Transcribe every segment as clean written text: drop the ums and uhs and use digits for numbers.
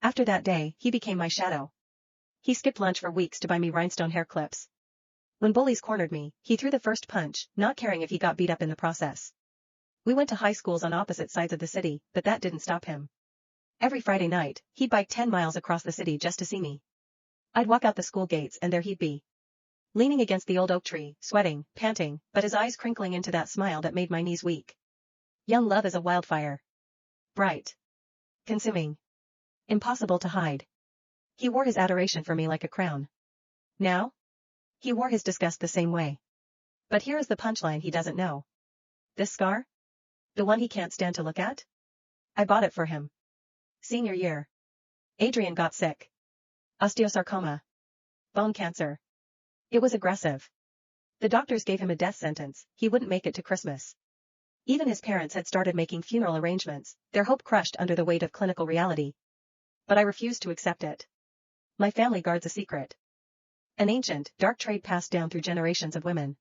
After that day, he became my shadow. He skipped lunch for weeks to buy me rhinestone hair clips. When bullies cornered me, he threw the first punch, not caring if he got beat up in the process. We went to high schools on opposite sides of the city, but that didn't stop him. Every Friday night, he'd bike 10 miles across the city just to see me. I'd walk out the school gates and there he'd be. Leaning against the old oak tree, sweating, panting, but his eyes crinkling into that smile that made my knees weak. Young love is a wildfire. Bright. Consuming. Impossible to hide. He wore his adoration for me like a crown. Now? He wore his disgust the same way. But here is the punchline he doesn't know. This scar? The one he can't stand to look at? I bought it for him. Senior year. Adrian got sick. Osteosarcoma. Bone cancer. It was aggressive. The doctors gave him a death sentence, he wouldn't make it to Christmas. Even his parents had started making funeral arrangements, their hope crushed under the weight of clinical reality. But I refused to accept it. My family guards a secret. An ancient, dark trade passed down through generations of women.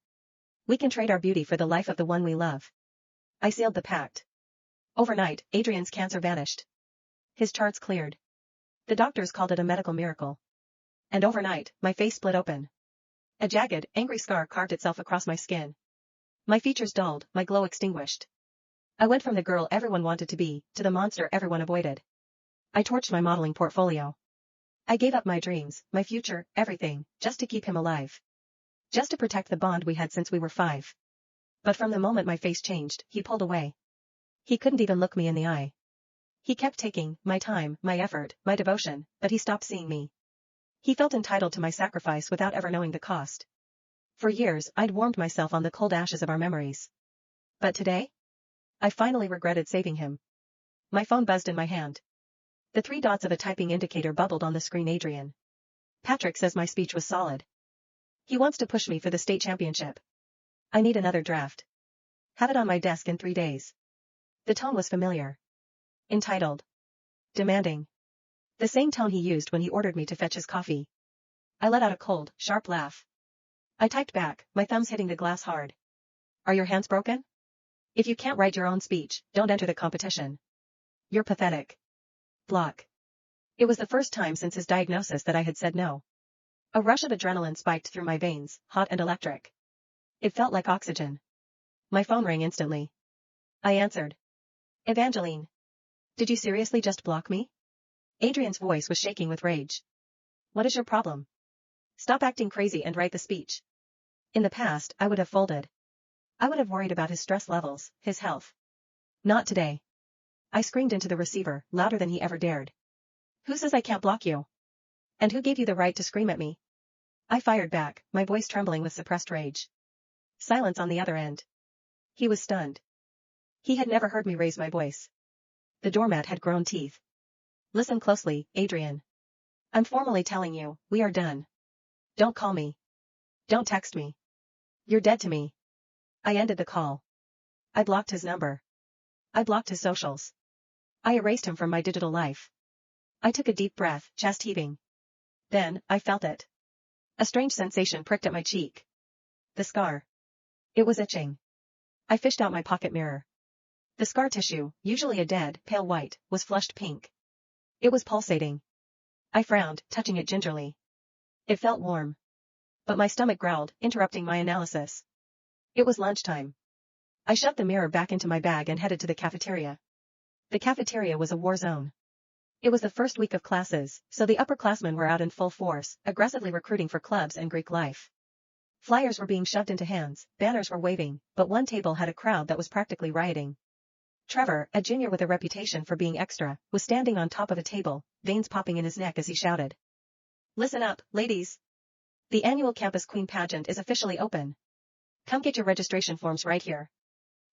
We can trade our beauty for the life of the one we love. I sealed the pact. Overnight, Adrian's cancer vanished. His charts cleared. The doctors called it a medical miracle. And overnight, my face split open. A jagged, angry scar carved itself across my skin. My features dulled, my glow extinguished. I went from the girl everyone wanted to be, to the monster everyone avoided. I torched my modeling portfolio. I gave up my dreams, my future, everything, just to keep him alive. Just to protect the bond we had since we were 5. But from the moment my face changed, he pulled away. He couldn't even look me in the eye. He kept taking my time, my effort, my devotion, but he stopped seeing me. He felt entitled to my sacrifice without ever knowing the cost. For years, I'd warmed myself on the cold ashes of our memories. But today? I finally regretted saving him. My phone buzzed in my hand. The 3 dots of a typing indicator bubbled on the screen. Adrian. Patrick says my speech was solid. He wants to push me for the state championship. I need another draft. Have it on my desk in 3 days. The tone was familiar. Entitled. Demanding. The same tone he used when he ordered me to fetch his coffee. I let out a cold, sharp laugh. I typed back, my thumbs hitting the glass hard. Are your hands broken? If you can't write your own speech, don't enter the competition. You're pathetic. Block. It was the first time since his diagnosis that I had said no. A rush of adrenaline spiked through my veins, hot and electric. It felt like oxygen. My phone rang instantly. I answered. Evangeline. Did you seriously just block me? Adrian's voice was shaking with rage. What is your problem? Stop acting crazy and write the speech. In the past, I would have folded. I would have worried about his stress levels, his health. Not today. I screamed into the receiver, louder than he ever dared. Who says I can't block you? And who gave you the right to scream at me? I fired back, my voice trembling with suppressed rage. Silence on the other end. He was stunned. He had never heard me raise my voice. The doormat had grown teeth. Listen closely, Adrian. I'm formally telling you, we are done. Don't call me. Don't text me. You're dead to me. I ended the call. I blocked his number. I blocked his socials. I erased him from my digital life. I took a deep breath, chest heaving. Then, I felt it. A strange sensation pricked at my cheek. The scar. It was itching. I fished out my pocket mirror. The scar tissue, usually a dead, pale white, was flushed pink. It was pulsating. I frowned, touching it gingerly. It felt warm. But my stomach growled, interrupting my analysis. It was lunchtime. I shoved the mirror back into my bag and headed to the cafeteria. The cafeteria was a war zone. It was the first week of classes, so the upperclassmen were out in full force, aggressively recruiting for clubs and Greek life. Flyers were being shoved into hands, banners were waving, but one table had a crowd that was practically rioting. Trevor, a junior with a reputation for being extra, was standing on top of a table, veins popping in his neck as he shouted. Listen up, ladies. The annual Campus Queen pageant is officially open. Come get your registration forms right here.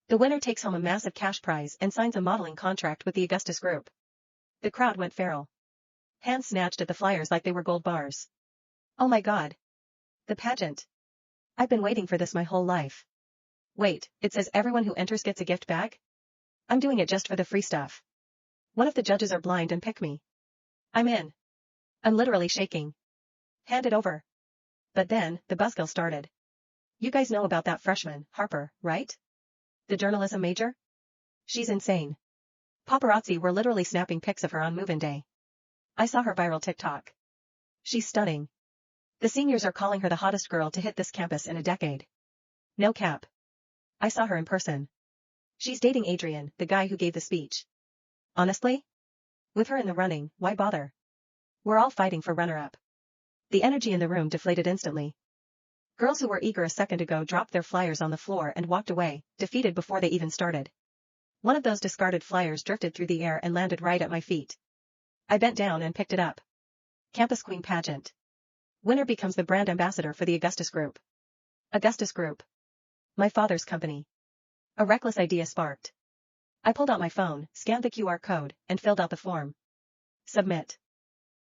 The winner takes home a massive cash prize and signs a modeling contract with the Augustus Group. The crowd went feral. Hands snatched at the flyers like they were gold bars. Oh my God. The pageant. I've been waiting for this my whole life. Wait, it says everyone who enters gets a gift bag? I'm doing it just for the free stuff. What if the judges are blind and pick me? I'm in. I'm literally shaking. Hand it over. But then, the buzzkill started. You guys know about that freshman, Harper, right? The journalism major? She's insane. Paparazzi were literally snapping pics of her on move-in day. I saw her viral TikTok. She's stunning. The seniors are calling her the hottest girl to hit this campus in a decade. No cap. I saw her in person. She's dating Adrian, the guy who gave the speech. Honestly? With her in the running, why bother? We're all fighting for runner-up. The energy in the room deflated instantly. Girls who were eager a second ago dropped their flyers on the floor and walked away, defeated before they even started. One of those discarded flyers drifted through the air and landed right at my feet. I bent down and picked it up. Campus Queen Pageant. Winner becomes the brand ambassador for the Augustus Group. Augustus Group. My father's company. A reckless idea sparked. I pulled out my phone, scanned the QR code, and filled out the form. Submit.